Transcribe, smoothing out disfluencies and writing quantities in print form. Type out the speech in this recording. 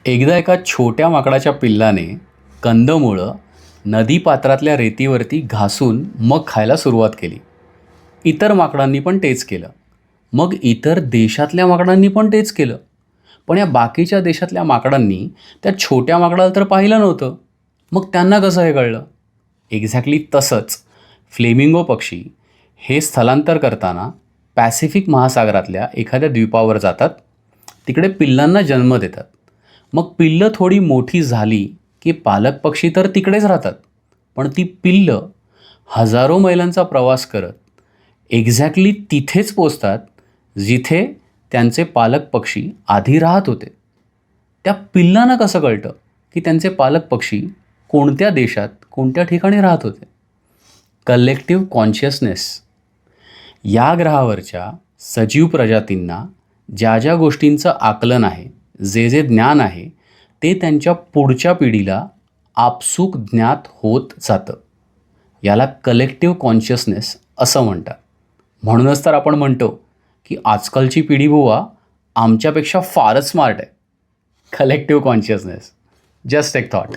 एकदा एका छोट्या माकडाच्या पिल्लाने कंदमुळं नदीपात्रातल्या रेतीवरती घासून मग खायला सुरुवात केली. इतर माकडांनी पण तेच केलं. मग इतर देशातल्या माकडांनी पण तेच केलं. पण या बाकीच्या देशातल्या माकडांनी त्या छोट्या माकडाला तर पाहिलं नव्हतं. मग त्यांना कसं हे कळलं? एक्झॅक्टली तसंच फ्लेमिंगो पक्षी हे स्थलांतर करताना पॅसिफिक महासागरातल्या एखाद्या द्वीपावर जातात. तिकडे पिल्लांना जन्म देतात. मग पिल्लं थोडी मोठी झाली की पालक पक्षी तर तिकडेच राहतात. पण ती पिल्लं हजारो मैलांचा प्रवास करत एक्झॅक्टली तिथेच पोचतात जिथे त्यांचे पालक पक्षी आधी राहत होते. त्या पिल्लांना कसं कळतं की त्यांचे पालक पक्षी कोणत्या देशात कोणत्या ठिकाणी राहत होते? Collective consciousness. या ग्रहावरच्या सजीव प्रजातींना ज्या ज्या गोष्टींचं आकलन आहे, जे जे ज्ञान आहे, ते त्यांच्या पुढच्या पिढीला आपसूक ज्ञात होत जातं. याला कलेक्टिव्ह कॉन्शियसनेस असं म्हणतात. म्हणूनच तर आपण म्हणतो की आजकालची पिढी बुवा आमच्यापेक्षा फारच स्मार्ट आहे. Collective consciousness. जस्ट एक थॉट.